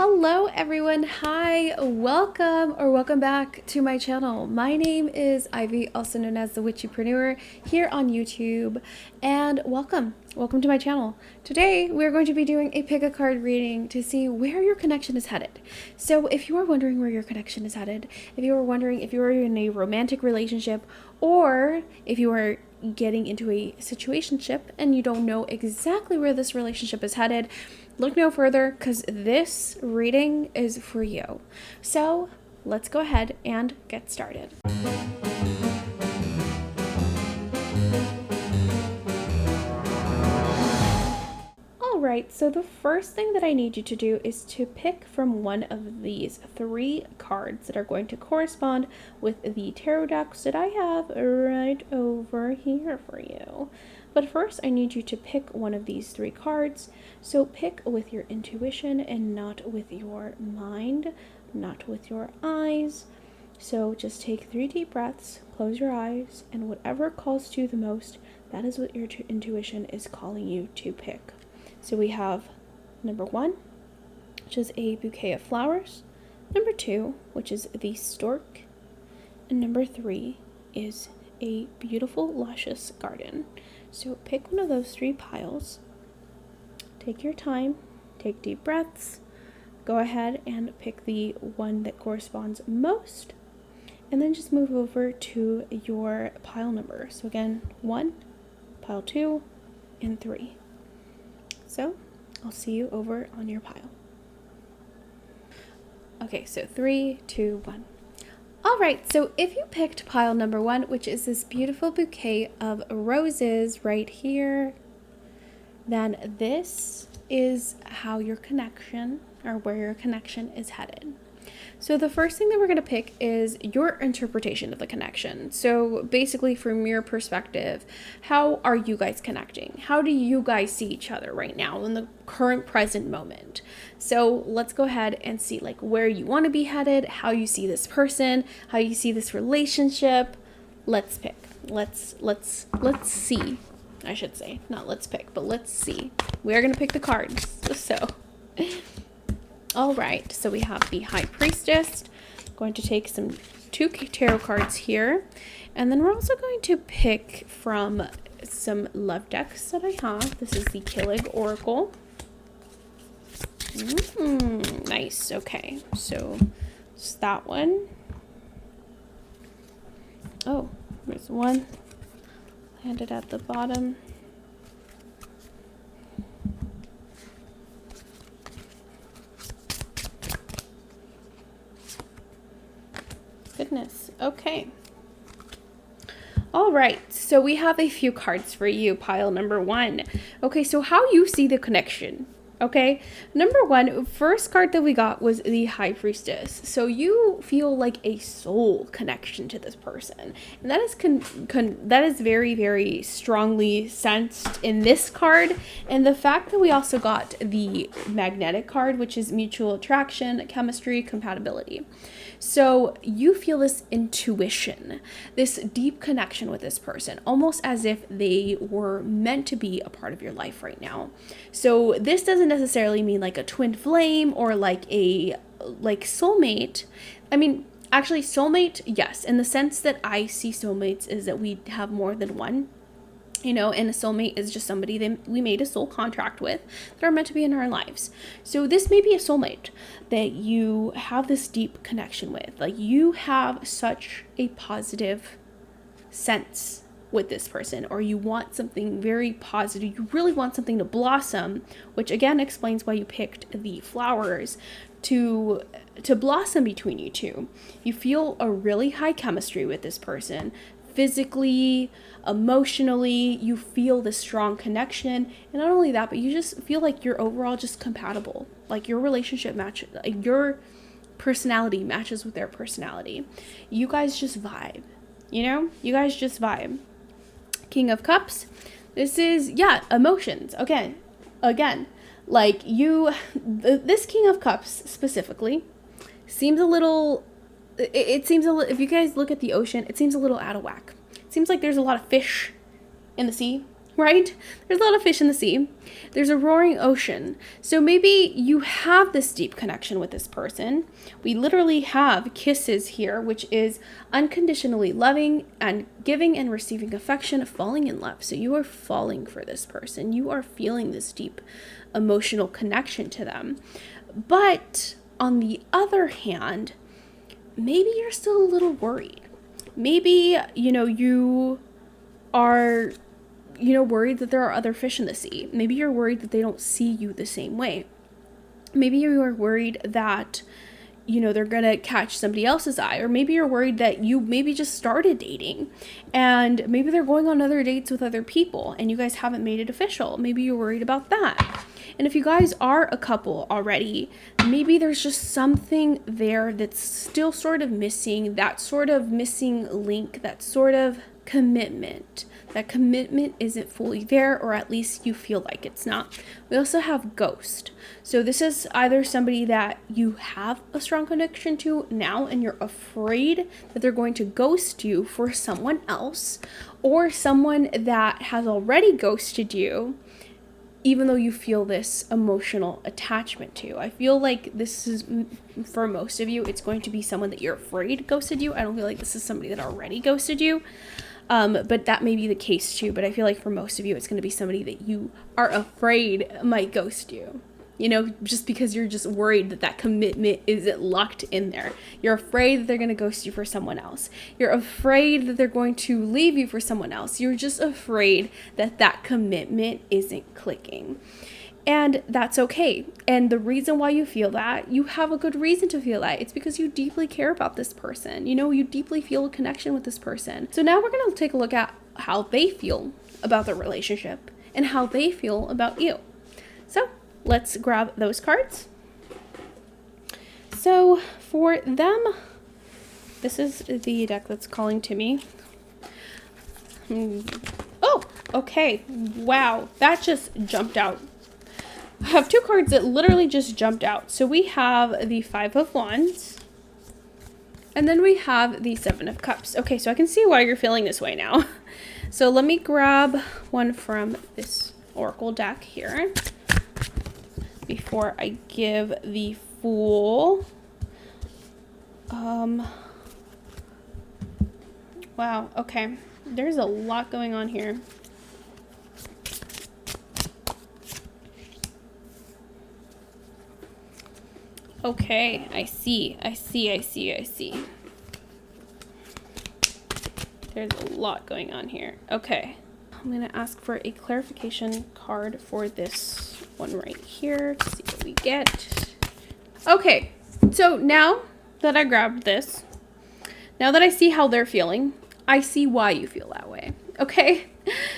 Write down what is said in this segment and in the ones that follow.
Hello everyone, hi, welcome back to my channel. My name is Ivy, also known as the Witchypreneur, here on YouTube, and welcome to my channel. Today we're going to be doing a pick a card reading to see where your connection is headed. So if you are wondering where your connection is headed, if you are wondering if you are in a romantic relationship, or if you are getting into a situationship and you don't know exactly where this relationship is headed, look no further, because this reading is for you. So let's go ahead and get started. Alright, so the first thing that I need you to do is to pick from one of these three cards that are going to correspond with the tarot decks that I have right over here for you. But first, I need you to pick one of these three cards. So pick with your intuition and not with your mind, not with your eyes. So just take 3 deep breaths, close your eyes, and whatever calls to you the most, that is what your intuition is calling you to pick. So we have number 1, which is a bouquet of flowers. Number 2, which is the stork. And number 3 is a beautiful, luscious garden. So pick one of those 3 piles. Take your time, take deep breaths. Go ahead and pick the one that corresponds most. And then just move over to your pile number. So again, 1, pile 2, and 3. So I'll see you over on your pile. Okay, so 3, 2, 1. All right, so if you picked pile number 1, which is this beautiful bouquet of roses right here, then this is how your connection, or where your connection is headed. So the first thing that we're going to pick is your interpretation of the connection. So basically, from your perspective, how are you guys connecting? How do you guys see each other right now in the current present moment? So let's go ahead and see like where you want to be headed, how you see this person, how you see this relationship. Let's pick. Let's see. I should say, not let's pick, but let's see. We're going to pick the cards. So all right, so we have the High Priestess. I'm going to take 2 tarot cards here, and then we're also going to pick from some love decks that I have. This is the Killig Oracle. Nice. Okay, so it's that one. Oh, there's one landed at the bottom. Goodness. Okay. All right. So we have a few cards for you, pile number 1. Okay, so how you see the connection. Okay. Number 1, first card that we got was the High Priestess. So you feel like a soul connection to this person. And that is that is very, very strongly sensed in this card. And the fact that we also got the magnetic card, which is mutual attraction, chemistry, compatibility. So you feel this intuition, this deep connection with this person, almost as if they were meant to be a part of your life right now. So this doesn't necessarily mean like a twin flame or like a soulmate. I mean, actually soulmate, yes, in the sense that I see soulmates is that we have more than one. And a soulmate is just somebody that we made a soul contract with that are meant to be in our lives. So this may be a soulmate that you have this deep connection with. Like you have such a positive sense with this person, or you want something very positive. You really want something to blossom, which again explains why you picked the flowers to blossom between you two. You feel a really high chemistry with this person. Physically, emotionally, you feel this strong connection, and not only that, but you just feel like you're overall just compatible. Like your relationship matches, like your personality matches with their personality. You guys just vibe, you guys just vibe. King of Cups, this is emotions again, like this King of Cups specifically seems a little. It seems a little, if you guys look at the ocean, it seems a little out of whack. It seems like there's a lot of fish in the sea, right? There's a lot of fish in the sea. There's a roaring ocean. So maybe you have this deep connection with this person. We literally have kisses here, which is unconditionally loving and giving and receiving affection, falling in love. So you are falling for this person. You are feeling this deep emotional connection to them. But on the other hand, maybe you're still a little worried. Maybe, you are worried that there are other fish in the sea. Maybe you're worried that they don't see you the same way. Maybe you are worried that, they're going to catch somebody else's eye. Or maybe you're worried that you maybe just started dating and maybe they're going on other dates with other people and you guys haven't made it official. Maybe you're worried about that. And if you guys are a couple already, maybe there's just something there that's still sort of missing, that sort of missing link, that sort of commitment. That commitment isn't fully there, or at least you feel like it's not. We also have ghost. So this is either somebody that you have a strong connection to now and you're afraid that they're going to ghost you for someone else, or someone that has already ghosted you, even though you feel this emotional attachment to. I feel like this is, for most of you, it's going to be someone that you're afraid ghosted you. I don't feel like this is somebody that already ghosted you. But that may be the case too. But I feel like for most of you, it's going to be somebody that you are afraid might ghost you. Just because you're just worried that commitment isn't locked in there. You're afraid that they're going to ghost you for someone else. You're afraid that they're going to leave you for someone else. You're just afraid that commitment isn't clicking. And that's okay. And the reason why you feel that, you have a good reason to feel that. It's because you deeply care about this person. You deeply feel a connection with this person. So now we're going to take a look at how they feel about the relationship and how they feel about you. So let's grab those cards. So for them, this is the deck that's calling to me. Oh, okay. Wow, that just jumped out. I have two cards that literally just jumped out. So we have the Five of Wands, and then we have the Seven of Cups. Okay, so I can see why you're feeling this way now. So let me grab one from this Oracle deck here before I give the Fool. Wow, okay. There's a lot going on here. Okay, I see. There's a lot going on here. Okay, I'm going to ask for a clarification card for this one right here to see what we get. Okay, so now that I grabbed this, now that I see how they're feeling, I see why you feel that way. Okay,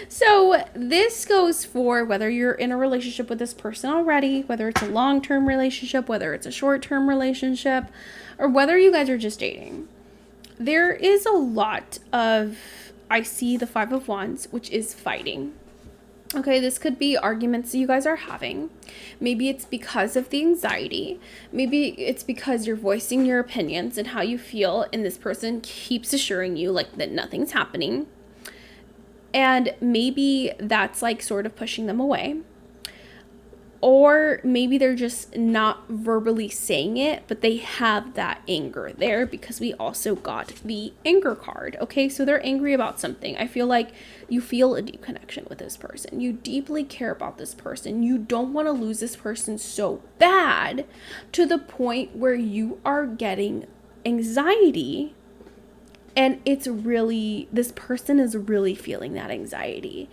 so this goes for whether you're in a relationship with this person already, whether it's a long-term relationship, whether it's a short-term relationship, or whether you guys are just dating. There is a lot of, I see the Five of Wands, which is fighting. Okay, this could be arguments that you guys are having. Maybe it's because of the anxiety. Maybe it's because you're voicing your opinions and how you feel, and this person keeps assuring you like that nothing's happening. And maybe that's like sort of pushing them away. Or maybe they're just not verbally saying it, but they have that anger there because we also got the anger card. Okay, so they're angry about something. I feel like you feel a deep connection with this person. You deeply care about this person. You don't want to lose this person so bad to the point where you are getting anxiety. And it's really, this person is really feeling that anxiety.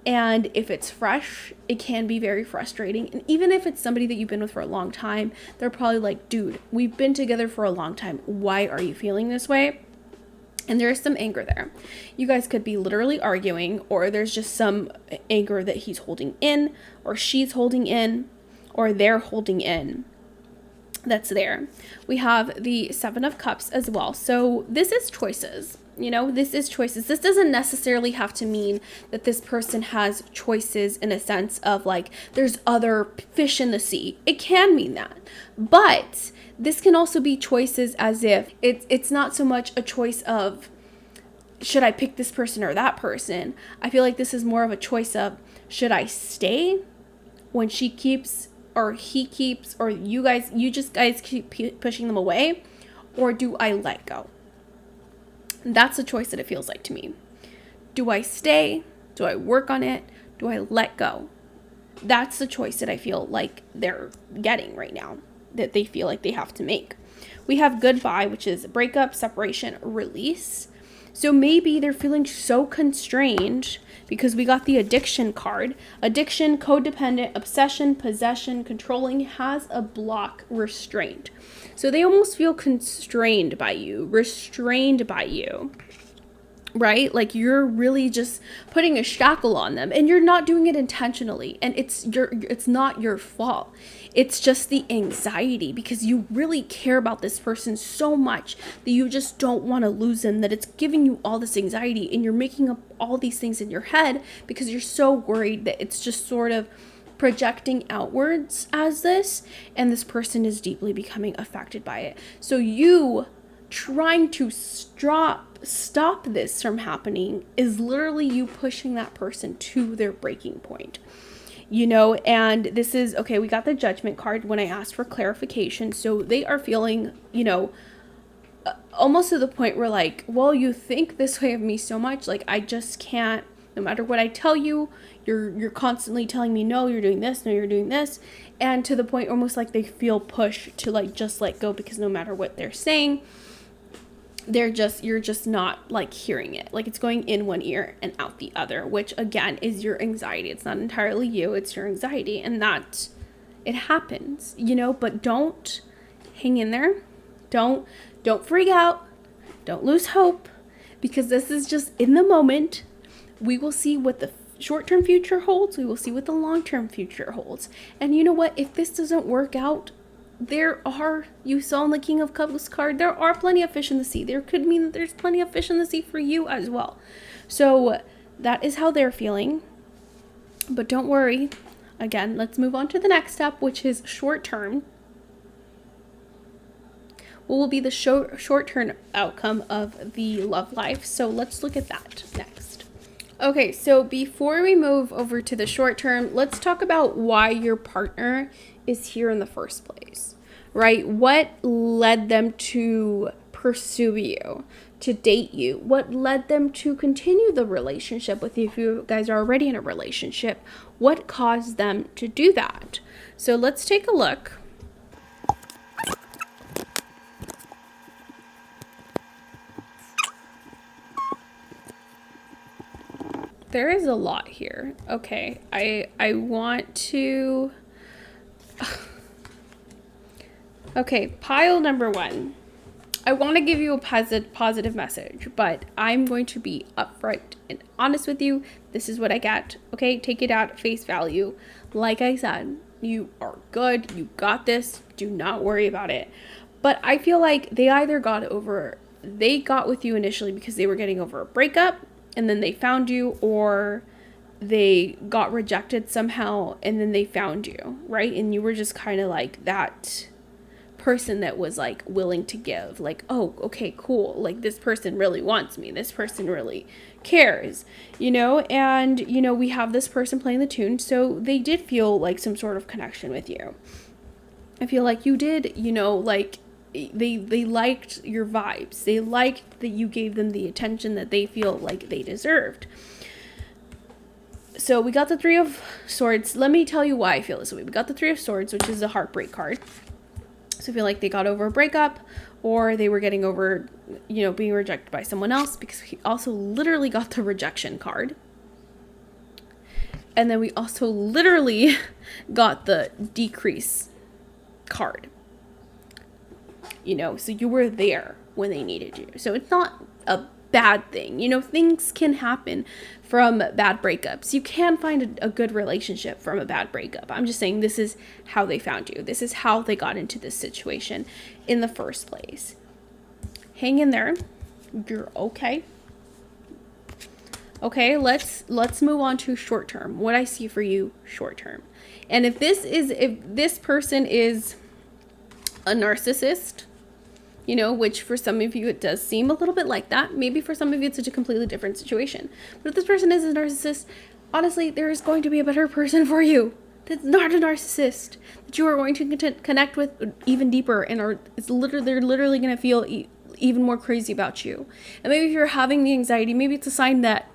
And if it's fresh, it can be very frustrating. And even if it's somebody that you've been with for a long time, they're probably like, dude, we've been together for a long time. Why are you feeling this way? And there's some anger there. You guys could be literally arguing, or there's just some anger that he's holding in, or she's holding in, or they're holding in. That's there. We have the Seven of Cups as well. So this is choices. This is choices. This doesn't necessarily have to mean that this person has choices in a sense of like there's other fish in the sea. It can mean that. But this can also be choices as if it's not so much a choice of should I pick this person or that person? I feel like this is more of a choice of, should I stay when she keeps or he keeps, or you guys keep pushing them away, or do I let go? That's the choice that it feels like to me. Do I stay? Do I work on it? Do I let go? That's the choice that I feel like they're getting right now, that they feel like they have to make. We have goodbye, which is breakup, separation, release. So maybe they're feeling so constrained because we got the addiction card. Addiction, codependent, obsession, possession, controlling, has a block, restraint. So they almost feel constrained by you, restrained by you, right? Like you're really just putting a shackle on them, and you're not doing it intentionally, and it's not your fault. It's just the anxiety, because you really care about this person so much that you just don't want to lose them, that it's giving you all this anxiety, and you're making up all these things in your head because you're so worried that it's just sort of projecting outwards as this, and this person is deeply becoming affected by it. So you trying to stop this from happening is literally you pushing that person to their breaking point. And this is, okay, we got the judgment card when I asked for clarification. So they are feeling, almost to the point where like, well, you think this way of me so much, like I just can't, no matter what I tell you, you're constantly telling me, no, you're doing this, no, you're doing this. And to the point almost like they feel pushed to like, just let go, because no matter what they're saying, you're just not like hearing it. Like it's going in one ear and out the other, which again is your anxiety. It's not entirely you, it's your anxiety, and that it happens, but don't hang in there. Don't freak out. Don't lose hope, because this is just in the moment. We will see what the short-term future holds. We will see what the long-term future holds. And you know what? If this doesn't work out, you saw in the King of Cups card, there are plenty of fish in the sea. There could mean that there's plenty of fish in the sea for you as well. So that is how they're feeling. But don't worry. Again, let's move on to the next step, which is short term. What will be the short-term outcome of the love life? So let's look at that next. Okay, so before we move over to the short term, let's talk about why your partner is here in the first place, right? What led them to pursue you, to date you? What led them to continue the relationship with you if you guys are already in a relationship? What caused them to do that? So let's take a look. There is a lot here. Okay, I want to... Okay, pile number 1. I want to give you a positive message, but I'm going to be upfront and honest with you. This is what I get. Okay, take it at face value. Like I said, you are good. You got this. Do not worry about it. But I feel like they either got with you initially because they were getting over a breakup, and then they found you, or they got rejected somehow and then they found you, right? And you were just kind of like that person that was like willing to give, like, oh, okay, cool, like this person really wants me, this person really cares, and we have this person playing the tune, so they did feel like some sort of connection with you. I feel like you did, like they liked your vibes. They liked that you gave them the attention that they feel like they deserved. So we got the 3 of Swords. Let me tell you why I feel this way. We got the 3 of Swords, which is a heartbreak card. So I feel like they got over a breakup, or they were getting over, being rejected by someone else, because we also literally got the rejection card. And then we also literally got the decrease card. So you were there when they needed you. So it's not a bad thing. Things can happen from bad breakups. You can find a good relationship from a bad breakup. I'm just saying this is how they found you. This is how they got into this situation in the first place. Hang in there. You're okay. Okay, let's move on to short term. What I see for you short term. And if this person is a narcissist, you know, which for some of you, it does seem a little bit like that. Maybe for some of you, it's a completely different situation. But if this person is a narcissist, honestly, there is going to be a better person for you that's not a narcissist, that you are going to connect with even deeper, and they're literally going to feel even more crazy about you. And maybe if you're having the anxiety, maybe it's a sign that,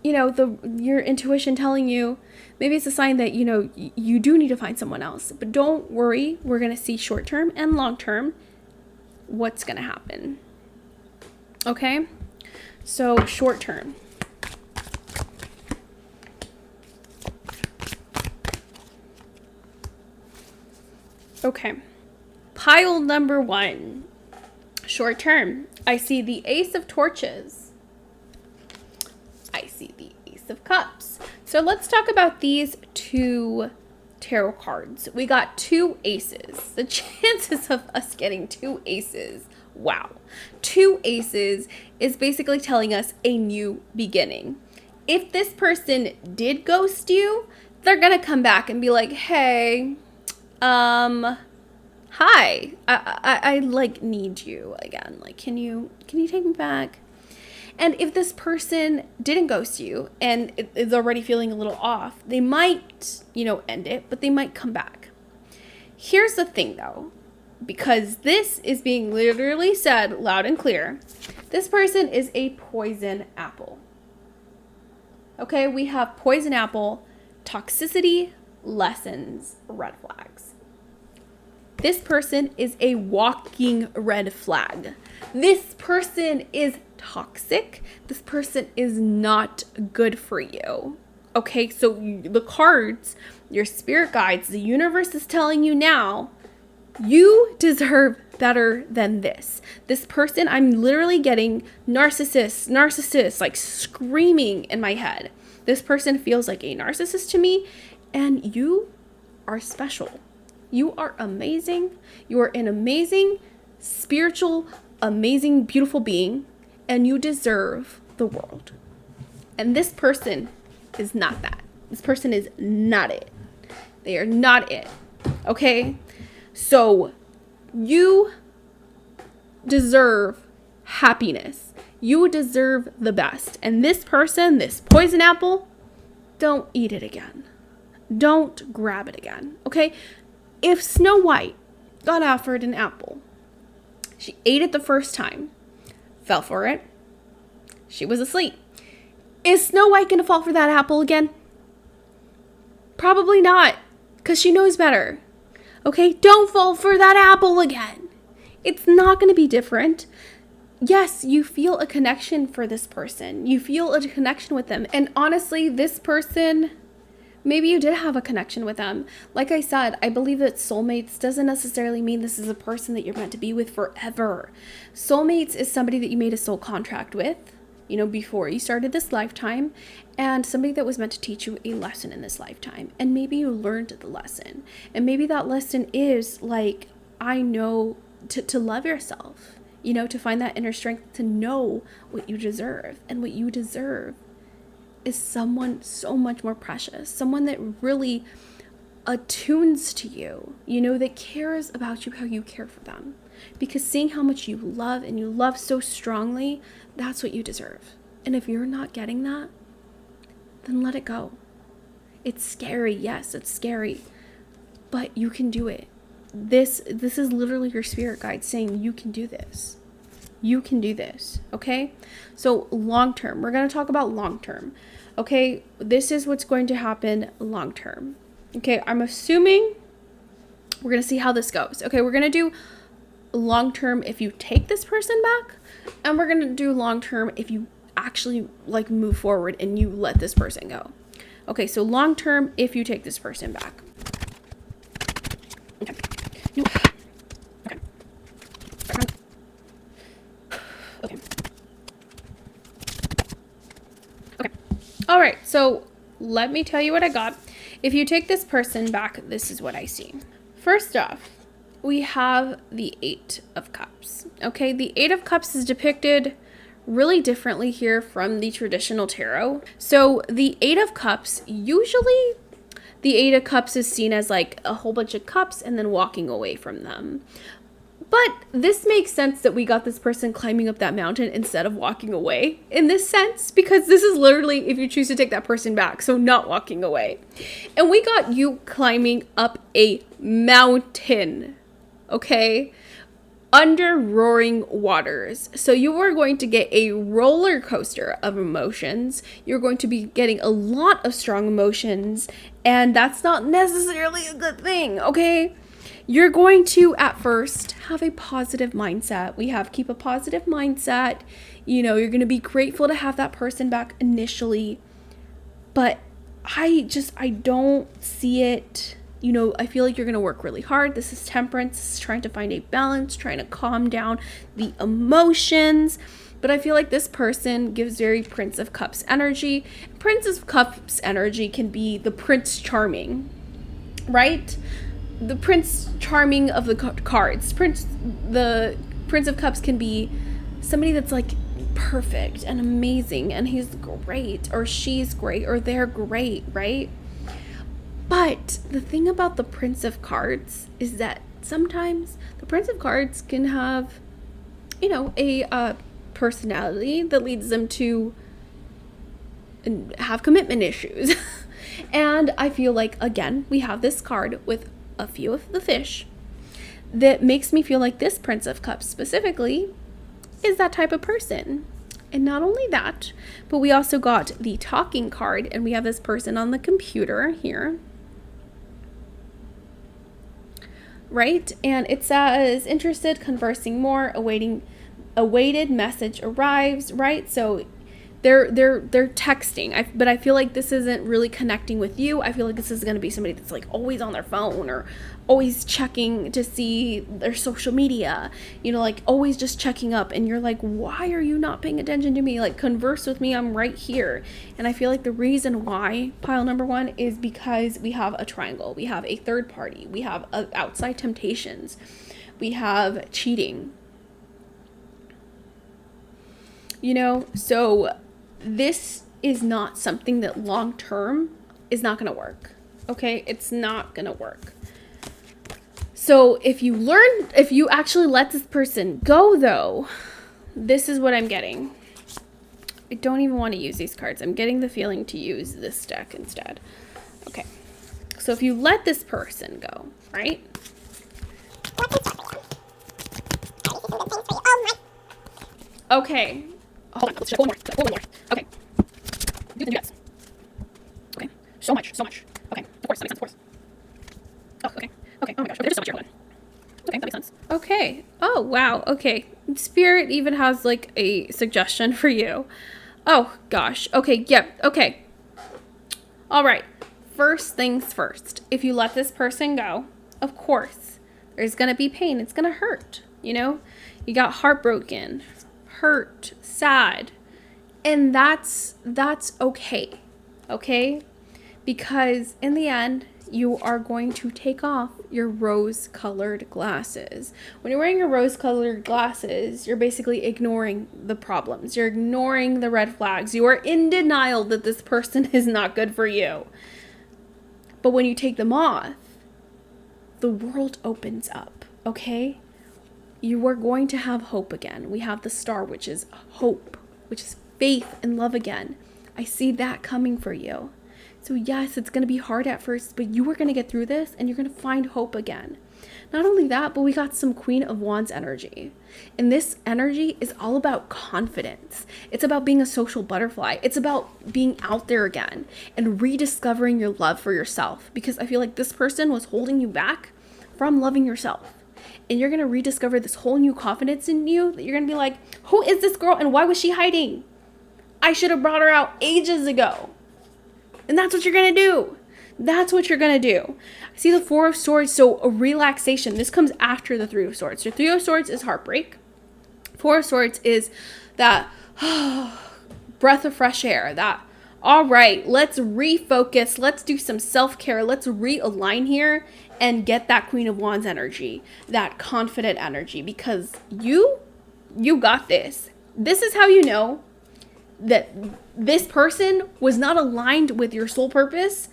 you know, your intuition telling you, maybe it's a sign that, you know, you do need to find someone else. But don't worry, we're going to see short term and long term what's going to happen. Okay? So short term. Okay. Pile number 1. Short term. I see the Ace of Torches. I see the Ace of Cups. So let's talk about these 2 tarot cards. We got 2 aces. The chances of us getting 2 aces. Wow. 2 aces is basically telling us a new beginning. If this person did ghost you, they're going to come back and be like, hey, hi, I like need you again. Like, can you take me back? And if this person didn't ghost you and is already feeling a little off, they might, you know, end it, but they might come back. Here's the thing though, because this is being literally said loud and clear. This person is a poison apple. Okay, we have poison apple, toxicity, lessons, red flags. This person is a walking red flag. This person is toxic. This person is not good for you. Okay, so the cards, your spirit guides, the universe is telling you now, you deserve better than this. This person, I'm literally getting narcissist, like screaming in my head. This person feels like a narcissist to me, and you are special. You are amazing. You are an amazing, spiritual, amazing, beautiful being, and you deserve the world. And this person is not that. This person is not it. They are not it. Okay? So you deserve happiness. You deserve the best. And this person, this poison apple, don't eat it again. Don't grab it again. Okay? If Snow White got offered an apple, she ate it the first time, fell for it, she was asleep. Is Snow White going to fall for that apple again? Probably not, because she knows better. Okay, don't fall for that apple again. It's not going to be different. Yes, you feel a connection for this person. You feel a connection with them. And honestly, this person, maybe you did have a connection with them. Like I said, I believe that soulmates doesn't necessarily mean this is a person that you're meant to be with forever. Soulmates is somebody that you made a soul contract with, you know, before you started this lifetime, and somebody that was meant to teach you a lesson in this lifetime. And maybe you learned the lesson. And maybe that lesson is like, I know to love yourself, you know, to find that inner strength, to know what you deserve. And what you deserve is someone so much more precious, someone that really attunes to you, you know, that cares about you how you care for them. Because seeing how much you love, and you love so strongly, that's what you deserve. And if you're not getting that, then let it go. It's scary. Yes, it's scary, but you can do it. This is literally your spirit guide saying you can do this. You can do this. Okay. So long term, we're going to talk about long term. Okay. This is what's going to happen long term. Okay. I'm assuming we're going to see how this goes. Okay. We're going to do long term if you take this person back, and we're going to do long term if you actually like move forward and you let this person go. Okay. So long term if you take this person back. Okay. No. Okay. Okay. Okay. All right. So let me tell you what I got. If you take this person back, this is what I see. First off, we have the 8 of Cups. Okay. The 8 of Cups is depicted really differently here from the traditional tarot. So the 8 of Cups, usually the 8 of Cups is seen as like a whole bunch of cups and then walking away from them. But this makes sense that we got this person climbing up that mountain instead of walking away in this sense, because this is literally if you choose to take that person back, so not walking away. And we got you climbing up a mountain, okay? Under roaring waters. So you are going to get a roller coaster of emotions. You're going to be getting a lot of strong emotions, and that's not necessarily a good thing, okay? You're going to, at first, have a positive mindset. We have keep a positive mindset. You know, you're going to be grateful to have that person back initially. But I don't see it. You know, I feel like you're going to work really hard. This is Temperance. This is trying to find a balance, trying to calm down the emotions. But I feel like this person gives very Prince of Cups energy. Prince of Cups energy can be the Prince Charming, right? The Prince Charming of the cards. The Prince of Cups can be somebody that's like perfect and amazing, and he's great, or she's great, or they're great, right? But the thing about the Prince of Cards is that sometimes the Prince of Cards can have, you know, a personality that leads them to have commitment issues. And I feel like, again, we have this card with a few of the fish that makes me feel like this Prince of Cups specifically is that type of person. And not only that, but we also got the talking card, and we have this person on the computer here, right? And it says interested, conversing more, awaited message arrives, right? So they're texting, but I feel like this isn't really connecting with you. I feel like this is going to be somebody that's like always on their phone, or always checking to see their social media, you know, like always just checking up, and you're like, why are you not paying attention to me? Like, converse with me, I'm right here. And I feel like the reason why, pile number one, is because we have a triangle, we have a third party, we have outside temptations, we have cheating, you know. So this is not something that long term is not going to work. Okay, it's not going to work. So if you actually let this person go, though, this is what I'm getting. I don't even want to use these cards. I'm getting the feeling to use this deck instead. Okay, so if you let this person go, right? Okay. Hold on, let's just hold more. Okay. Yes. Okay. So much. Okay. Of course, that makes sense, of course. Oh, okay. Okay. Oh my gosh. Okay, there's so much here. Hold on. Okay, that makes sense. Okay. Oh, wow. Okay. Spirit even has like a suggestion for you. Oh gosh. Okay. Yep. Yeah. Okay. All right. First things first. If you let this person go, of course, there's going to be pain. It's going to hurt. You know, you got heartbroken, hurt, sad, and that's okay. Okay? Because in the end, you are going to take off your rose-colored glasses. When you're wearing your rose-colored glasses, you're basically ignoring the problems. You're ignoring the red flags. You are in denial that this person is not good for you. But when you take them off, the world opens up, okay? You are going to have hope again. We have the star, which is hope, which is faith and love again. I see that coming for you. So yes, it's going to be hard at first, but you are going to get through this, and you're going to find hope again. Not only that, but we got some Queen of Wands energy. And this energy is all about confidence. It's about being a social butterfly. It's about being out there again and rediscovering your love for yourself. Because I feel like this person was holding you back from loving yourself. And you're going to rediscover this whole new confidence in you that you're going to be like, who is this girl and why was she hiding? I should have brought her out ages ago. And that's what you're going to do. That's what you're going to do. I see the Four of Swords, so a relaxation. This comes after the Three of Swords. The Three of Swords is heartbreak. Four of Swords is that breath of fresh air. That, all right, let's refocus. Let's do some self-care. Let's realign here and get that Queen of Wands energy, that confident energy, because you got this. This is how you know that this person was not aligned with your soul purpose,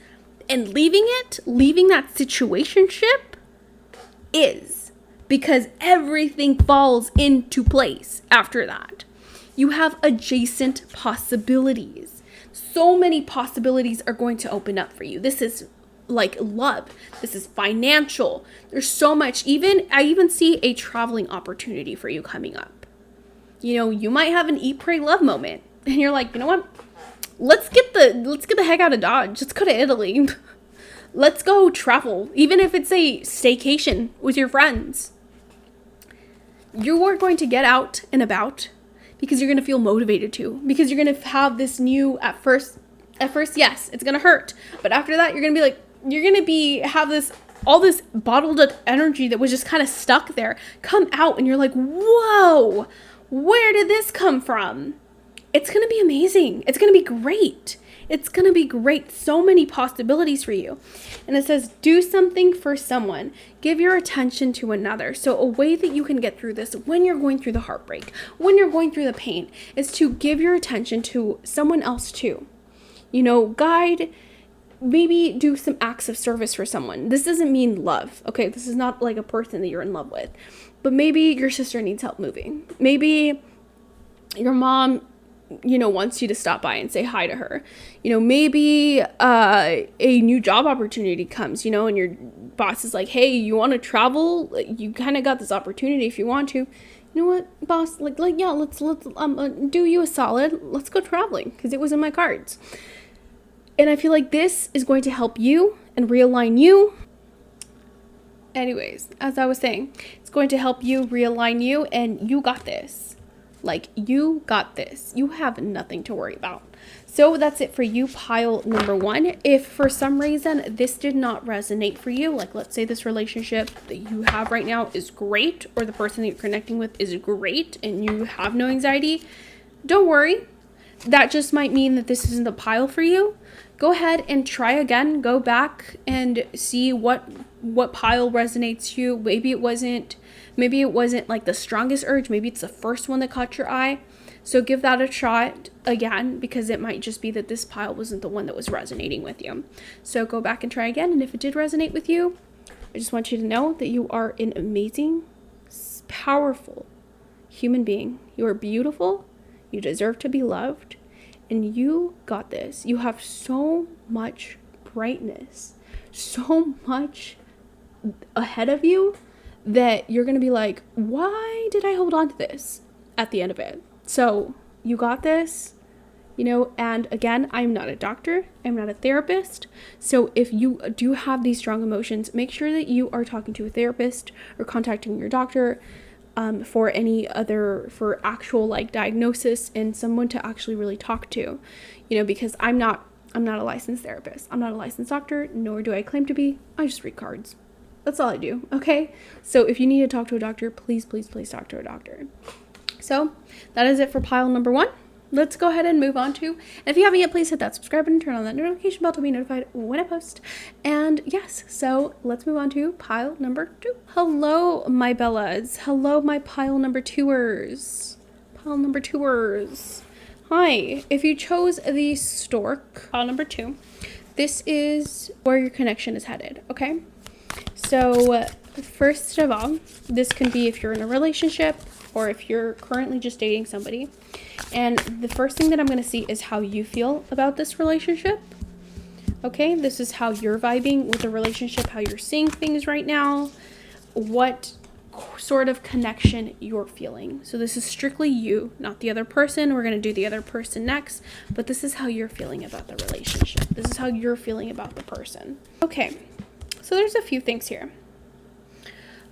and leaving that situationship is because everything falls into place after that. You have adjacent possibilities. So many possibilities are going to open up for you. This is like love. This is financial. There's so much. I even see a traveling opportunity for you coming up. You know, you might have an eat, pray, love moment. And you're like, you know what? Let's get the heck out of Dodge. Let's go to Italy. Let's go travel. Even if it's a staycation with your friends. You are going to get out and about because you're going to feel motivated to. Because you're going to have this new, at first, yes, it's going to hurt. But after that, you're going to be like, all this bottled up energy that was just kind of stuck there come out, and you're like, whoa, where did this come from? It's going to be amazing. It's going to be great. It's going to be great. So many possibilities for you. And it says, do something for someone. Give your attention to another. So a way that you can get through this when you're going through the heartbreak, when you're going through the pain, is to give your attention to someone else too. You know, guide, maybe do some acts of service for someone. This doesn't mean love, okay? This is not like a person that you're in love with. But maybe your sister needs help moving. Maybe your mom, you know, wants you to stop by and say hi to her. You know, maybe a new job opportunity comes, you know, and your boss is like, hey, you want to travel? You kind of got this opportunity if you want to. You know what, boss? Like yeah, let's do you a solid. Let's go traveling because it was in my cards. And I feel like this is going to help you and realign you. Anyways, as I was saying, it's going to help you realign you, and you got this. Like, you got this. You have nothing to worry about. So that's it for you, pile number 1. If for some reason this did not resonate for you, like let's say this relationship that you have right now is great, or the person that you're connecting with is great and you have no anxiety, don't worry. That just might mean that this isn't the pile for you. Go ahead and try again. Go back and see what pile resonates to you. Maybe it wasn't like the strongest urge. Maybe it's the first one that caught your eye. So give that a shot again, because it might just be that this pile wasn't the one that was resonating with you. So go back and try again. And if it did resonate with you, I just want you to know that you are an amazing, powerful human being. You are beautiful. You deserve to be loved. And you got this. You have so much brightness, so much ahead of you that you're going to be like, why did I hold on to this at the end of it? So you got this, you know, and again, I'm not a doctor. I'm not a therapist. So if you do have these strong emotions, make sure that you are talking to a therapist or contacting your doctor for actual like diagnosis and someone to actually really talk to, you know, because I'm not a licensed therapist. I'm not a licensed doctor, nor do I claim to be. I just read cards. That's all I do. Okay. So if you need to talk to a doctor, please talk to a doctor. So that is it for pile number 1. Let's go ahead and move on to, and if you haven't yet, please hit that subscribe button, turn on that notification bell to be notified when I post. And yes, so let's move on to pile number 2. Hello, my Bellas. Hello, my pile number 2ers. Pile number 2ers. Hi. If you chose the stork, pile number 2, this is where your connection is headed, okay? So first of all, this can be if you're in a relationship or if you're currently just dating somebody. And the first thing that I'm going to see is how you feel about this relationship. Okay, this is how you're vibing with the relationship, how you're seeing things right now, what sort of connection you're feeling. So this is strictly you, not the other person. We're going to do the other person next, but this is how you're feeling about the relationship. This is how you're feeling about the person. Okay, so there's a few things here.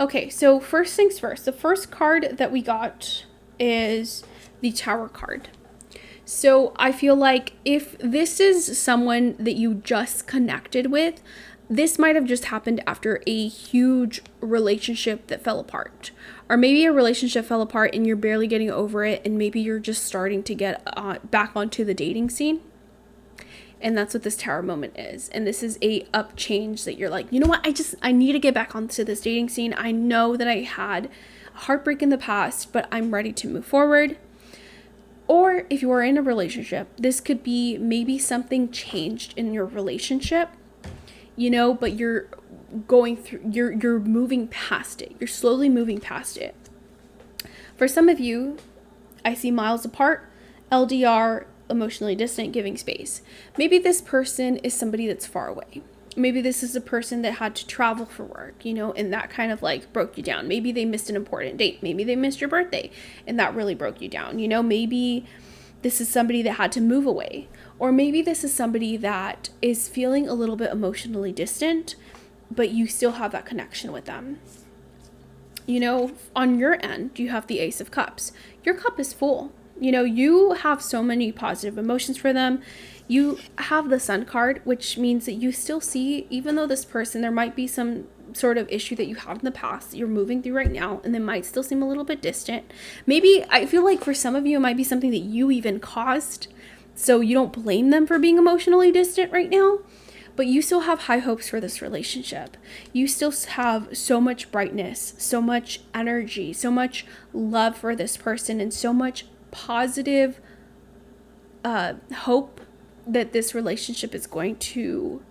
Okay, so first things first. The first card that we got is the Tower card. So I feel like if this is someone that you just connected with, this might have just happened after a huge relationship that fell apart. Or maybe a relationship fell apart and you're barely getting over it, and maybe you're just starting to get back onto the dating scene. And that's what this Tower moment is. And this is a up change that you're like, you know what? I need to get back onto this dating scene. I know that I had a heartbreak in the past, but I'm ready to move forward. Or if you are in a relationship, this could be maybe something changed in your relationship, you know, but you're going through, you're moving past it. You're slowly moving past it. For some of you, I see miles apart, LDR, emotionally distant, giving space. Maybe this person is somebody that's far away. Maybe this is a person that had to travel for work, and that kind of like broke you down. Maybe they missed an important date. Maybe they missed your birthday and that really broke you down. Maybe this is somebody that had to move away. Or maybe this is somebody that is feeling a little bit emotionally distant, but you still have that connection with them. On your end, you have the Ace of Cups. Your cup is full. You have so many positive emotions for them. You have the Sun card, which means that you still see, even though this person, there might be some sort of issue that you had in the past that you're moving through right now, and they might still seem a little bit distant. Maybe, I feel like for some of you, it might be something that you even caused, so you don't blame them for being emotionally distant right now, but you still have high hopes for this relationship. You still have so much brightness, so much energy, so much love for this person, and so much positive hope that this relationship is going to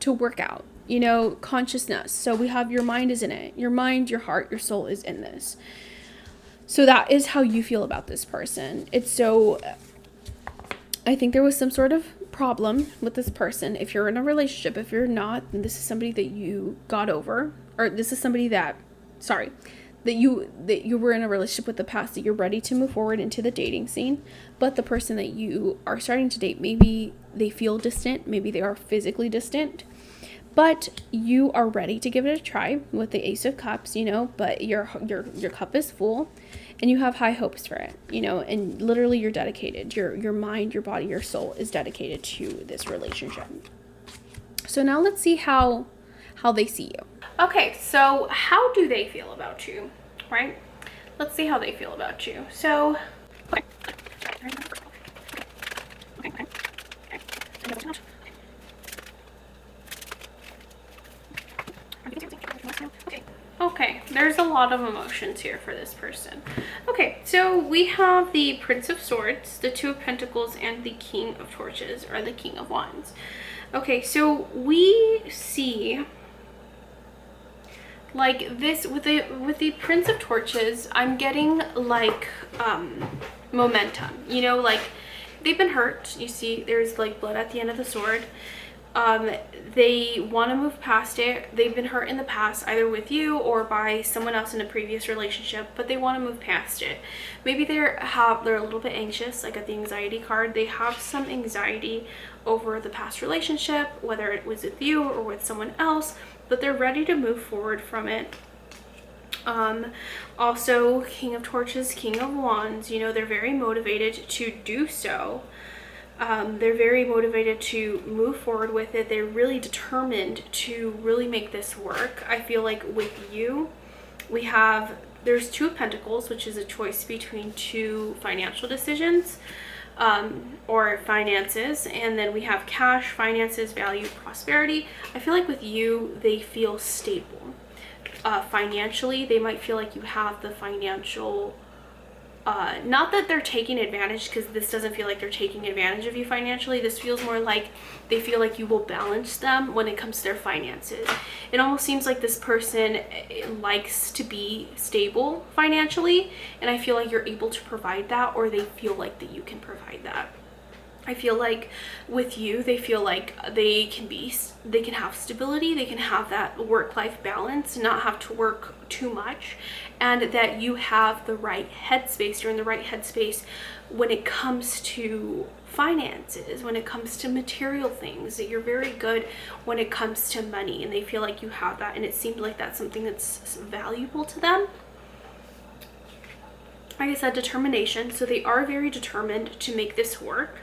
work out. Consciousness. So we have your mind is in it. Your mind, your heart, your soul is in this. So that is how you feel about this person. I think there was some sort of problem with this person. If you're in a relationship, if you're not, then this is somebody that you got over, or this is somebody that you were in a relationship with the past, that you're ready to move forward into the dating scene. But the person that you are starting to date, maybe they feel distant, maybe they are physically distant, but you are ready to give it a try with the Ace of Cups, but your cup is full and you have high hopes for it, and literally you're dedicated. Your mind, your body, your soul is dedicated to this relationship. So now let's see how they see you. Okay, so how do they feel about you, right? Let's see how they feel about you. So, okay, there's a lot of emotions here for this person. Okay, so we have the Prince of Swords, the Two of Pentacles, and the King of Torches, or the King of Wands. Okay, so we see like this with the Prince of Torches, I'm getting like momentum, like they've been hurt. You see there's like blood at the end of the sword. They want to move past it. They've been hurt in the past, either with you or by someone else in a previous relationship, but they want to move past it. Maybe they're a little bit anxious, like at the anxiety card. They have some anxiety over the past relationship, whether it was with you or with someone else, but they're ready to move forward from it. Also, King of Torches, King of Wands, they're very motivated to do so. They're very motivated to move forward with it. They're really determined to really make this work. I feel like with you, there's Two of Pentacles, which is a choice between two financial decisions, or finances, and then we have cash, finances, value, prosperity. I feel like with you, they feel stable. Financially, they might feel like you have the financial, not that they're taking advantage, because this doesn't feel like they're taking advantage of you financially. This feels more like they feel like you will balance them when it comes to their finances. It almost seems like this person likes to be stable financially, and I feel like you're able to provide that, or they feel like that you can provide that. I feel like with you, they feel like they can have stability, they can have that work-life balance, not have to work too much, and that you have the right headspace. You're in the right headspace when it comes to finances, when it comes to material things, that you're very good when it comes to money, and they feel like you have that, and it seems like that's something that's valuable to them. Like I said, determination. So they are very determined to make this work.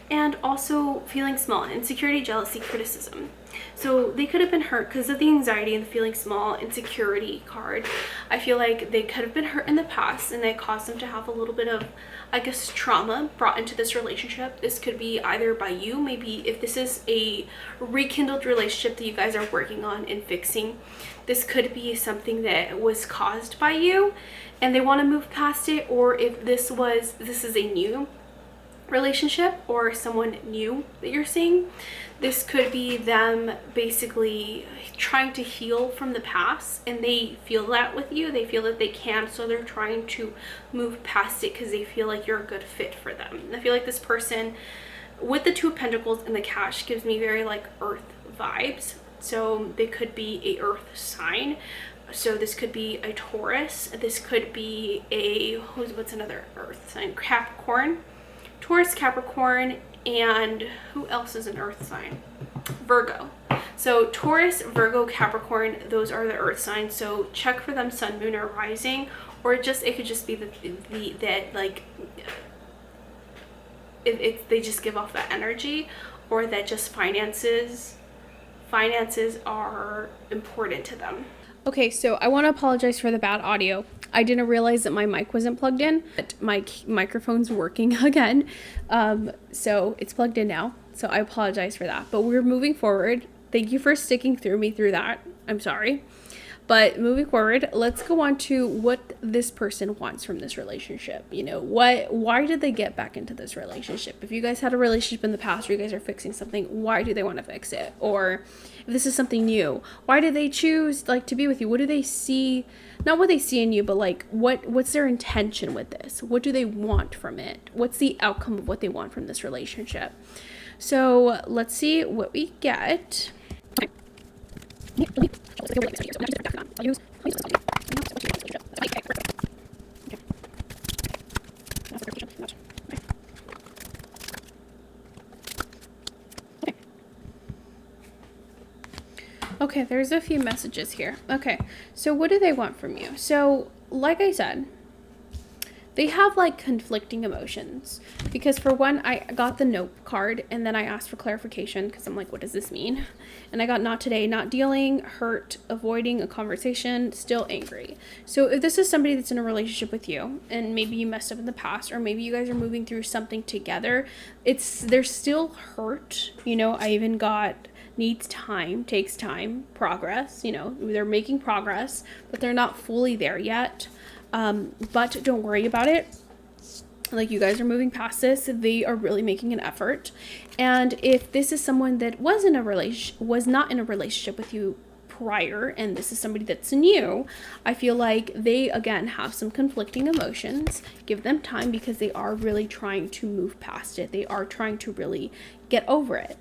And also feeling small, insecurity, jealousy, criticism. So they could have been hurt because of the anxiety and the feeling small, insecurity card. I feel like they could have been hurt in the past, and that caused them to have a little bit of, I guess, trauma brought into this relationship. This could be either by you, maybe if this is a rekindled relationship that you guys are working on and fixing, this could be something that was caused by you and they want to move past it. Or if this is a new relationship or someone new that you're seeing. This could be them basically trying to heal from the past, and they feel that with you. They feel that they can, so they're trying to move past it because they feel like you're a good fit for them. I feel like this person with the Two of Pentacles and the Cash gives me very like earth vibes. So they could be a earth sign. So this could be a Taurus. This could be a, what's another earth sign? Capricorn. Taurus, Capricorn, and who else is an earth sign? Virgo. So Taurus, Virgo, Capricorn, those are the earth signs. So check for them sun, moon, or rising, or it could just be that like if they just give off that energy, or that just finances are important to them. Okay, so I want to apologize for the bad audio. I didn't realize that my mic wasn't plugged in, but my microphone's working again. So it's plugged in now. So I apologize for that. But we're moving forward. Thank you for sticking through that. I'm sorry. But moving forward, let's go on to what this person wants from this relationship. You know, why did they get back into this relationship? If you guys had a relationship in the past, or you guys are fixing something, why do they want to fix it? Or if this is something new, why did they choose like to be with you? What do they see? Not what they see in you, but like what's their intention with this? What do they want from it? What's the outcome of what they want from this relationship? So let's see what we get. Okay, there's a few messages here. Okay, so what do they want from you? So, like I said, they have like conflicting emotions, because for one, I got the nope card and then I asked for clarification because I'm like, what does this mean? And I got not today, not dealing, hurt, avoiding a conversation, still angry. So if this is somebody that's in a relationship with you and maybe you messed up in the past, or maybe you guys are moving through something together, they're still hurt. You know, I even got needs time, takes time, progress. You know, they're making progress, but they're not fully there yet. But don't worry about it. Like, you guys are moving past this. They are really making an effort. And if this is someone that was not in a relationship with you prior, and this is somebody that's new, I feel like they again have some conflicting emotions. Give them time, because they are really trying to move past it. They are trying to really get over it.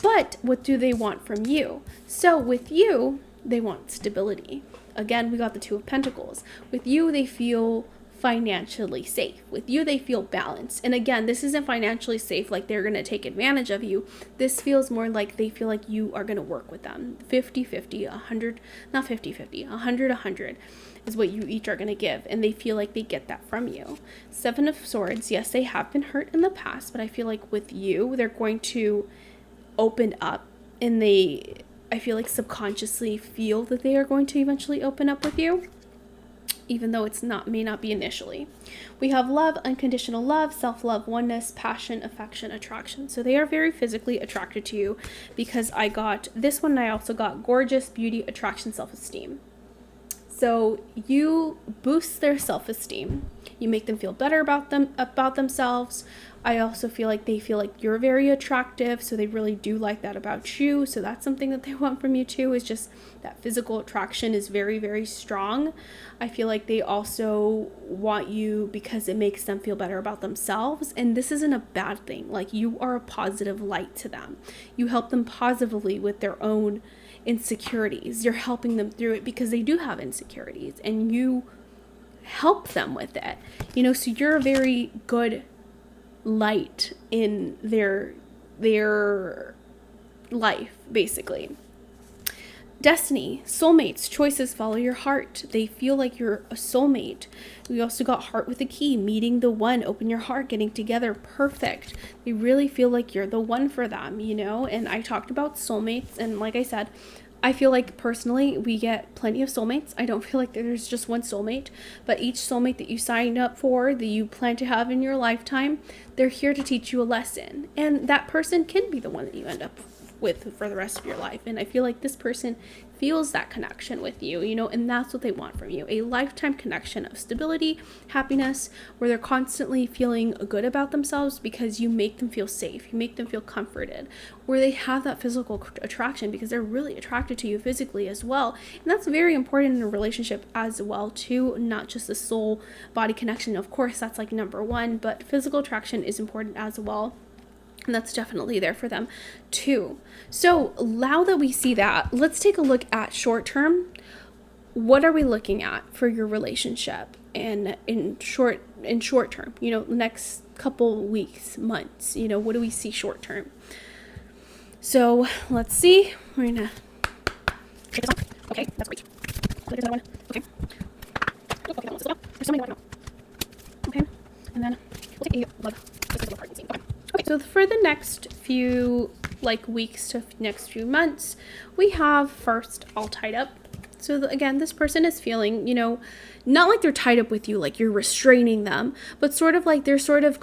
But what do they want from you? So with you, they want stability. Again, we got the Two of Pentacles. With you, they feel financially safe. With you, they feel balanced. And again, this isn't financially safe like they're going to take advantage of you. This feels more like they feel like you are going to work with them. 50-50, 100, not 50-50, 100 is what you each are going to give. And they feel like they get that from you. Seven of Swords, yes, they have been hurt in the past, but I feel like with you, they're going to open up, and I feel like subconsciously feel that they are going to eventually open up with you, even though may not be initially. We have love, unconditional love, self-love, oneness, passion, affection, attraction. So they are very physically attracted to you, because I got this one, and I also got gorgeous, beauty, attraction, self-esteem. So you boost their self-esteem. You make them feel better about themselves. I also feel like they feel like you're very attractive, so they really do like that about you. So that's something that they want from you too, is just that physical attraction is very, very strong. I feel like they also want you because it makes them feel better about themselves. And this isn't a bad thing. Like, you are a positive light to them. You help them positively with their own insecurities. You're helping them through it because they do have insecurities, and you help them with it. You know, so you're a very good light in their life, basically. Destiny, soulmates, choices, follow your heart. They feel like you're a soulmate. We also got heart with a key, meeting the one, open your heart, getting together, perfect. They really feel like you're the one for them, you know? And I talked about soulmates, and like I said, I feel like personally we get plenty of soulmates. I don't feel like there's just one soulmate, but each soulmate that you sign up for, that you plan to have in your lifetime, they're here to teach you a lesson. And that person can be the one that you end up with for the rest of your life. And I feel like this person feels that connection with you, and that's what they want from you. A lifetime connection of stability, happiness, where they're constantly feeling good about themselves because you make them feel safe, you make them feel comforted, where they have that physical attraction because they're really attracted to you physically as well. And that's very important in a relationship as well too, not just the soul body connection. Of course, that's like number one, but physical attraction is important as well. And that's definitely there for them too. So now that we see that, let's take a look at short term. What are we looking at for your relationship and in short term, next couple weeks, months, what do we see short term? So let's see. We're gonna take this off. Okay, that's great. There's another one. Okay. Okay, that one's still up. There's so many more. Okay. And then we'll take a love. Okay, so for the next few weeks to next few months, we have first all tied up. So again, this person is feeling, not like they're tied up with you, like you're restraining them, but sort of like they're sort of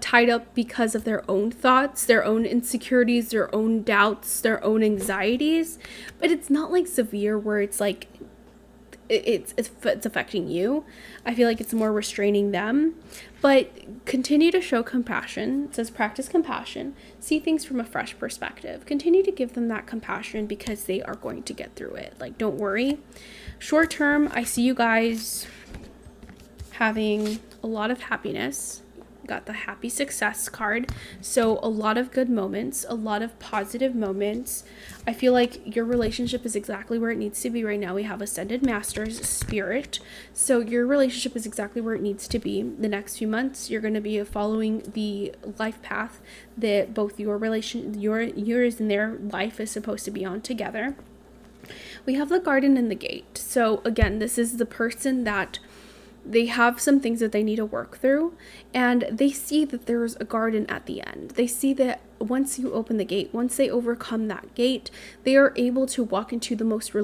tied up because of their own thoughts, their own insecurities, their own doubts, their own anxieties. But it's not like severe where it's like it's affecting you. I feel like it's more restraining them. But continue to show compassion. It says practice compassion. See things from a fresh perspective. Continue to give them that compassion because they are going to get through it. Don't worry. Short term, I see you guys having a lot of happiness. Got the happy success card. So a lot of good moments, a lot of positive moments. I feel like your relationship is exactly where it needs to be right now. We have Ascended Masters Spirit. So your relationship is exactly where it needs to be. The next few months, you're going to be following the life path that both yours and their life is supposed to be on together. We have the Garden and the Gate. So again, this is the person that they have some things that they need to work through, and they see that there's a garden at the end. They see that once you open the gate, once they overcome that gate, they are able to walk into the most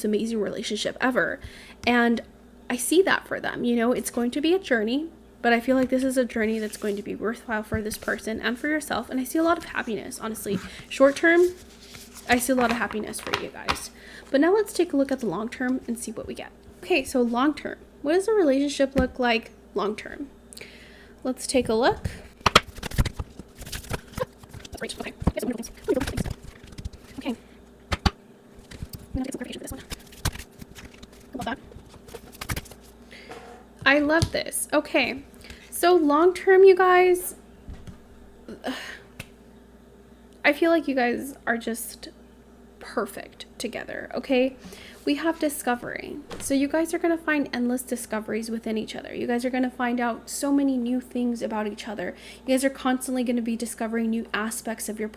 amazing relationship ever. And I see that for them. It's going to be a journey, but I feel like this is a journey that's going to be worthwhile for this person and for yourself. And I see a lot of happiness, honestly. Short term, I see a lot of happiness for you guys. But now let's take a look at the long term and see what we get. Okay, so long term. What does a relationship look like long term? Let's take a look. That's great. Okay. Okay. I'm gonna take some clarification for this one. I love that. I love this. Okay. So long term, you guys, I feel like you guys are just perfect together, okay? We have discovery. So you guys are going to find endless discoveries within each other. You guys are going to find out so many new things about each other. You guys are constantly going to be discovering new aspects of their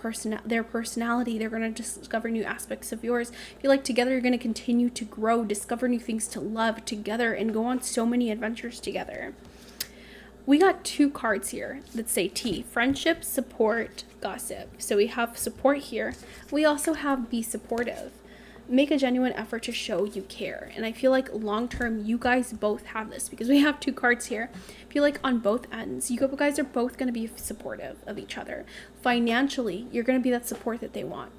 personality. They're going to discover new aspects of yours. I feel like together you're going to continue to grow, discover new things to love together, and go on so many adventures together. We got two cards here that say T: friendship, support, gossip. So we have support here. We also have be supportive. Make a genuine effort to show you care. And I feel like long term, you guys both have this because we have two cards here. I feel like on both ends, you guys are both going to be supportive of each other. Financially, you're going to be that support that they want.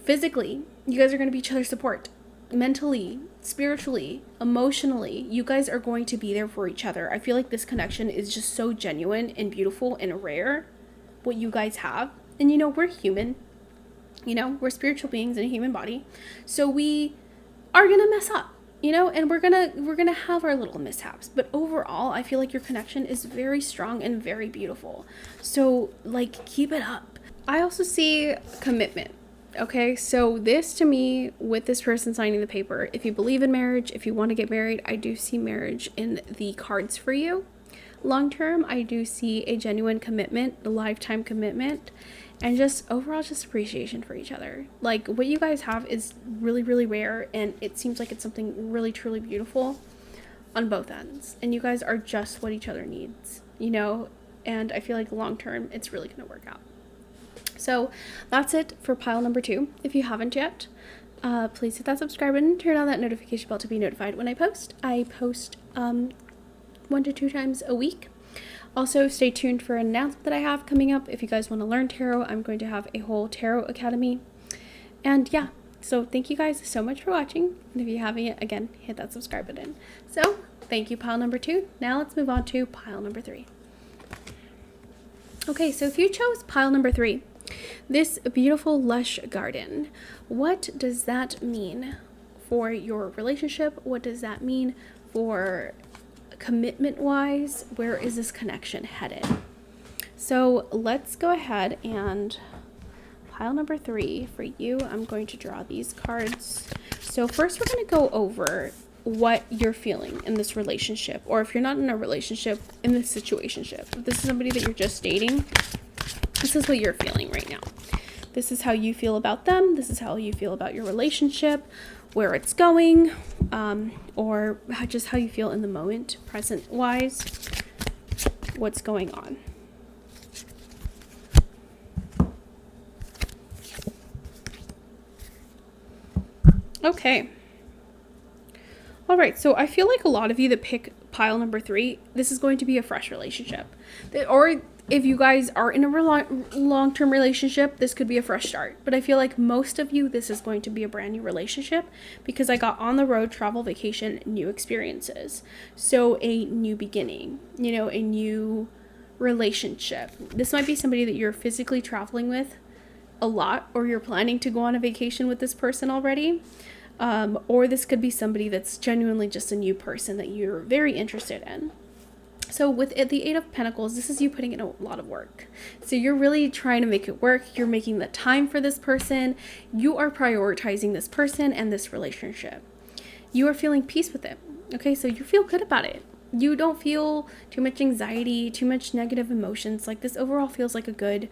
Physically, you guys are going to be each other's support. Mentally, spiritually, emotionally, you guys are going to be there for each other. I feel like this connection is just so genuine and beautiful and rare, what you guys have. And we're human. We're spiritual beings in a human body. So we are going to mess up, and we're going to have our little mishaps. But overall, I feel like your connection is very strong and very beautiful. So keep it up. I also see commitment. Okay, so this to me, with this person signing the paper, if you believe in marriage, if you want to get married, I do see marriage in the cards for you. Long term, I do see a genuine commitment, a lifetime commitment, and just overall just appreciation for each other. What you guys have is really, really rare, and it seems like it's something really, truly beautiful on both ends. And you guys are just what each other needs, and I feel like long term, it's really going to work out. So that's it for pile number 2. If you haven't yet, please hit that subscribe button, turn on that notification bell to be notified when I post. I post 1 to 2 times a week. Also, stay tuned for an announcement that I have coming up. If you guys want to learn tarot, I'm going to have a whole tarot academy. And yeah, So thank you guys so much for watching. And if you haven't yet, again, hit that subscribe button. So thank you, pile number 2. Now let's move on to pile number 3. Okay, so if you chose pile number 3, this beautiful lush garden, what does that mean for your relationship? What does that mean for commitment wise? Where is this connection headed? So let's go ahead and pile number 3 for you. I'm going to draw these cards. So first we're going to go over what you're feeling in this relationship, or if you're not in a relationship, in this situationship. If this is somebody that you're just dating, this is what you're feeling right now. This is how you feel about them. This is how you feel about your relationship, where it's going, or just how you feel in the moment, present wise, what's going on. Okay. All right, so I feel like a lot of you that pick pile number 3, this is going to be a fresh relationship. Or if you guys are in a long-term relationship, this could be a fresh start. But I feel like most of you, this is going to be a brand new relationship, because I got on the road, travel, vacation, new experiences. So a new beginning, you know, a new relationship. This might be somebody that you're physically traveling with a lot, or you're planning to go on a vacation with this person already. Or this could be somebody that's genuinely just a new person that you're very interested in. So with the 8 of Pentacles, this is you putting in a lot of work. So you're really trying to make it work. You're making the time for this person. You are prioritizing this person and this relationship. You are feeling peace with it. Okay, so you feel good about it. You don't feel too much anxiety, too much negative emotions. Like, this overall feels like a good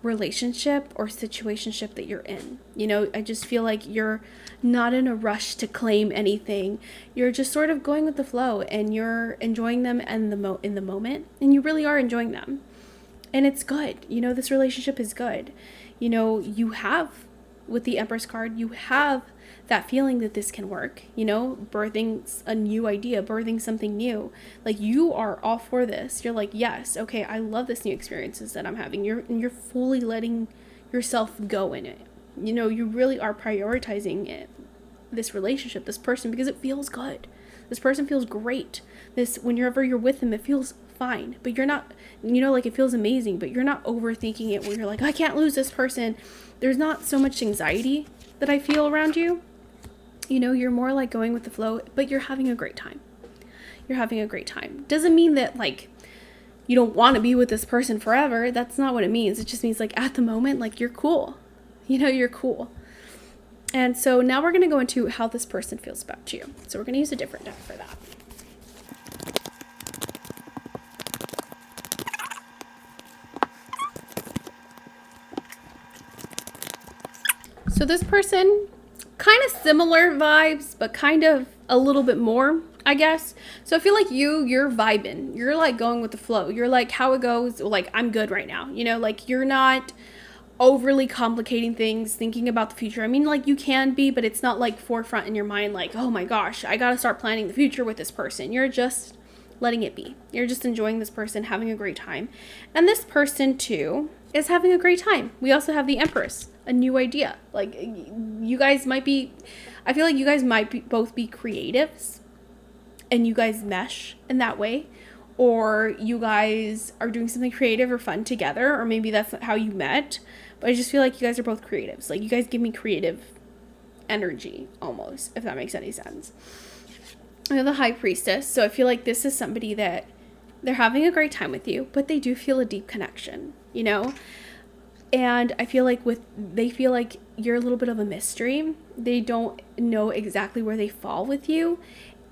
relationship or situationship that you're in. You know, I just feel like you're not in a rush to claim anything. You're just sort of going with the flow, and you're enjoying them and in the moment, and you really are enjoying them. And it's good. You know, this relationship is good. You know, you have, with the Empress card, you have that feeling that this can work, you know, birthing a new idea, birthing something new. Like, you are all for this. You're like, yes, okay, I love this new experiences that I'm having. You're fully letting yourself go in it. You know, you really are prioritizing it, this relationship, this person, because it feels good. This person feels great. Whenever you're with them, it feels fine, but you're not, you know, like, it feels amazing, but you're not overthinking it where you're like, I can't lose this person. There's not so much anxiety that I feel around you. You know, you're more like going with the flow, but you're having a great time. You're having a great time. Doesn't mean that, like, you don't want to be with this person forever. That's not what it means. It just means, like, at the moment, like, you're cool. You know, you're cool. And so now we're going to go into how this person feels about you. So we're going to use a different deck for that. So this person, kind of similar vibes, but kind of a little bit more, I guess. So I feel like you're vibing. You're like going with the flow. You're like, how it goes, like, I'm good right now. You know, like, you're not overly complicating things, thinking about the future. I mean, like, you can be, but it's not like forefront in your mind, like, oh my gosh, I gotta start planning the future with this person. You're just letting it be. You're just enjoying this person, having a great time. And this person too is having a great time. We also have the Empress, a new idea. Like, you guys might be, I feel like you guys might be, both be creatives, and you guys mesh in that way. Or you guys are doing something creative or fun together, or maybe that's how you met. But I just feel like you guys are both creatives. Like, you guys give me creative energy, almost, if that makes any sense. I have the High Priestess, so I feel like this is somebody that they're having a great time with you, but they do feel a deep connection, you know? And I feel like they feel like you're a little bit of a mystery. They don't know exactly where they fall with you.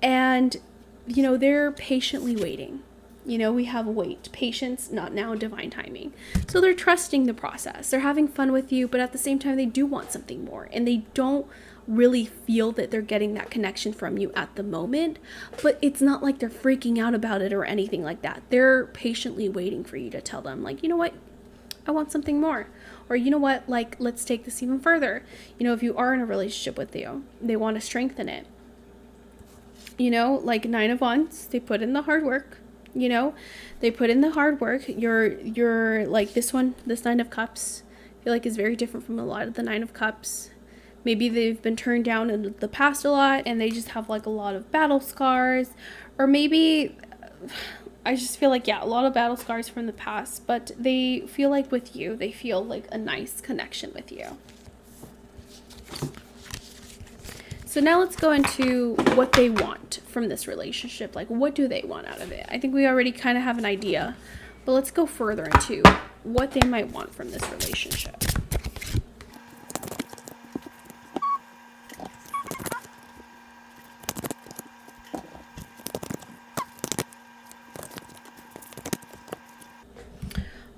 And, you know, they're patiently waiting. You know, we have wait, patience, not now, divine timing. So they're trusting the process. They're having fun with you, but at the same time, they do want something more. And they don't really feel that they're getting that connection from you at the moment. But it's not like they're freaking out about it or anything like that. They're patiently waiting for you to tell them, like, you know what? I want something more. Or, you know what? Like, let's take this even further. You know, if you are in a relationship with you, they want to strengthen it. You know, like Nine of Wands, they put in the hard work. You know, they put in the hard work. You're like this one, this Nine of Cups, I feel like is very different from a lot of the Nine of Cups. Maybe they've been turned down in the past a lot and they just have like a lot of battle scars. Or maybe I just feel like, yeah, a lot of battle scars from the past, but they feel like with you, they feel like a nice connection with you. So now let's go into what they want from this relationship. Like, what do they want out of it? I think we already kind of have an idea, but let's go further into what they might want from this relationship.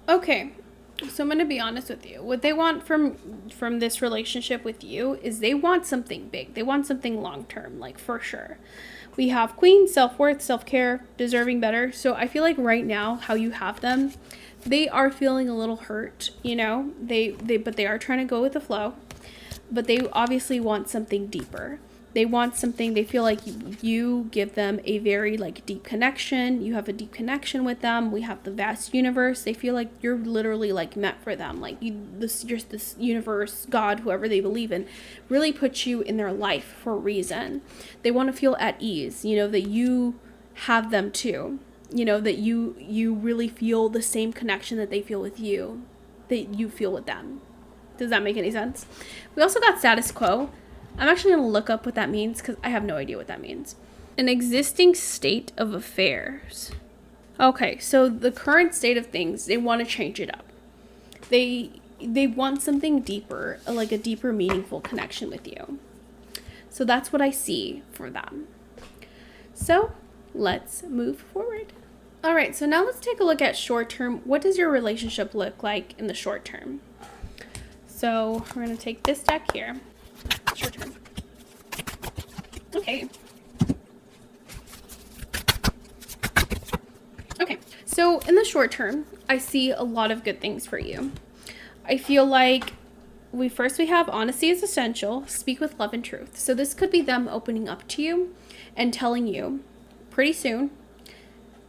Okay, so I'm going to be honest with you. What they want from this relationship with you is they want something big. They want something long-term, like for sure. We have Queen, self-worth, self-care, deserving better. So I feel like right now, how you have them, they are feeling a little hurt, you know? But they are trying to go with the flow. But they obviously want something deeper. They want something, they feel like you give them a very like deep connection. You have a deep connection with them. We have the vast universe. They feel like you're literally like meant for them. Like this universe, God, whoever they believe in, really puts you in their life for a reason. They want to feel at ease, you know, that you have them too. You know, that you really feel the same connection that they feel with you, that you feel with them. Does that make any sense? We also got status quo. I'm actually going to look up what that means because I have no idea what that means. An existing state of affairs. Okay, so the current state of things, they want to change it up. They want something deeper, like a deeper, meaningful connection with you. So that's what I see for them. So let's move forward. All right, so now let's take a look at short term. What does your relationship look like in the short term? So we're going to take this deck here. Short term. Okay. Okay. So in the short term, I see a lot of good things for you. I feel like we have honesty is essential. Speak with love and truth. So this could be them opening up to you and telling you pretty soon,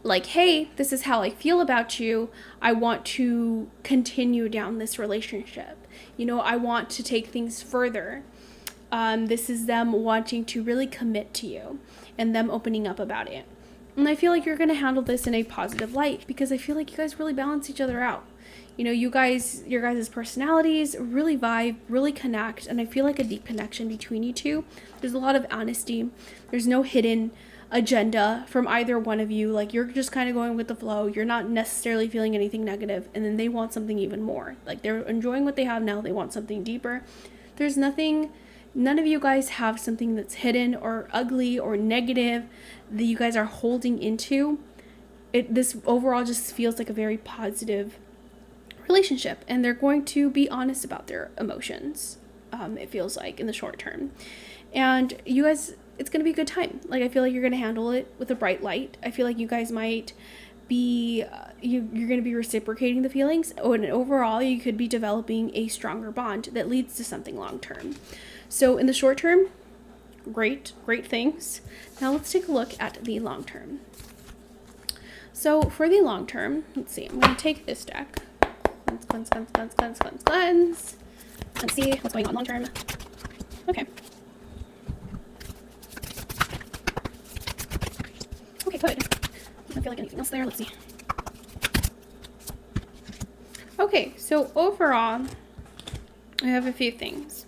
like, hey, this is how I feel about you. I want to continue down this relationship. You know, I want to take things further. This is them wanting to really commit to you and them opening up about it. And I feel like you're going to handle this in a positive light because I feel like you guys really balance each other out. You know, your guys' personalities really vibe, really connect, and I feel like a deep connection between you two. There's a lot of honesty. There's no hidden agenda from either one of you. Like, you're just kind of going with the flow. You're not necessarily feeling anything negative, and then they want something even more. Like, they're enjoying what they have now. They want something deeper. None of you guys have something that's hidden or ugly or negative that you guys are holding into. This overall just feels like a very positive relationship, and they're going to be honest about their emotions. It feels like in the short term, and you guys, it's going to be a good time. Like, I feel like you're going to handle it with a bright light. I feel like you guys might be you're going to be reciprocating the feelings, and overall you could be developing a stronger bond that leads to something long term. So in the short term, great things. Now let's take a look at the long term. So for the long term, let's see, I'm going to take this deck. Cleanse. Let's see what's going on long term. Okay. Okay, good. I don't feel like anything else there. Let's see. Okay, so overall, I have a few things.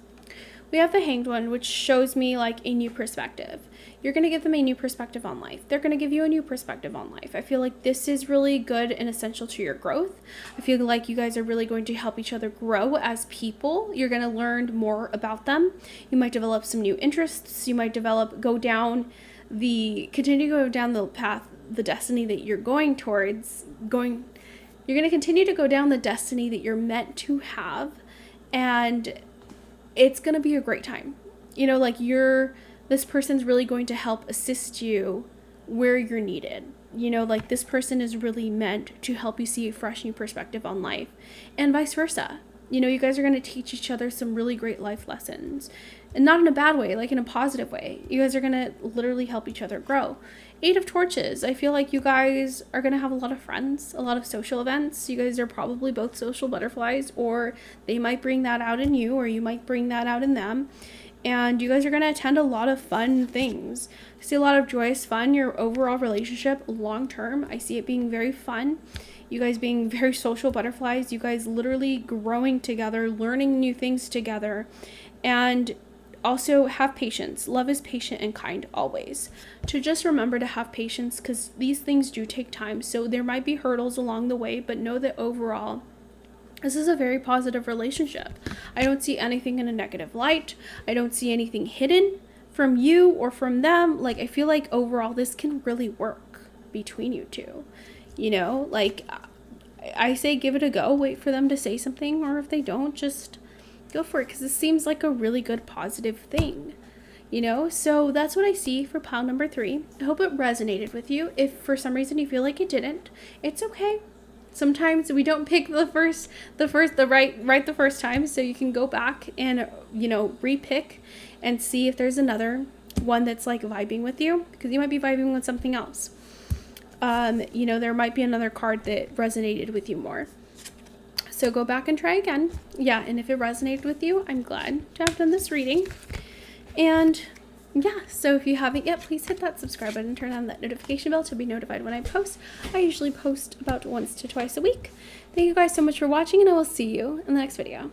We have the Hanged One, which shows me like a new perspective. You're going to give them a new perspective on life. They're going to give you a new perspective on life. I feel like this is really good and essential to your growth. I feel like you guys are really going to help each other grow as people. You're going to learn more about them. You might develop some new interests. You might continue to go down the path, the destiny that you're going towards. You're going to continue to go down the destiny that you're meant to have. And it's going to be a great time. You know, like this person's really going to help assist you where you're needed. You know, like this person is really meant to help you see a fresh new perspective on life and vice versa. You know, you guys are going to teach each other some really great life lessons. And not in a bad way, like in a positive way. You guys are going to literally help each other grow. Eight of Torches. I feel like you guys are going to have a lot of friends, a lot of social events. You guys are probably both social butterflies, or they might bring that out in you, or you might bring that out in them. And you guys are going to attend a lot of fun things. I see a lot of joyous fun. Your overall relationship long term, I see it being very fun. You guys being very social butterflies. You guys literally growing together, learning new things together. And also have patience. Love is patient and kind always. To just remember to have patience, because these things do take time. So there might be hurdles along the way, but know that overall, this is a very positive relationship. I don't see anything in a negative light. I don't see anything hidden from you or from them. Like, I feel like overall this can really work between you two. You know, like, I say give it a go. Wait for them to say something, or if they don't, just go for it, because this seems like a really good positive thing. You know, so that's what I see for pile number 3. I hope it resonated with you. If for some reason you feel like it didn't, it's okay. Sometimes we don't pick the right the first time, so you can go back and, you know, repick and see if there's another one that's like vibing with you, because you might be vibing with something else. You know, there might be another card that resonated with you more. So go back and try again. Yeah, and if it resonated with you, I'm glad to have done this reading. And yeah, so if you haven't yet, please hit that subscribe button and turn on that notification bell to be notified when I post. I usually post about once to twice a week. Thank you guys so much for watching, and I will see you in the next video.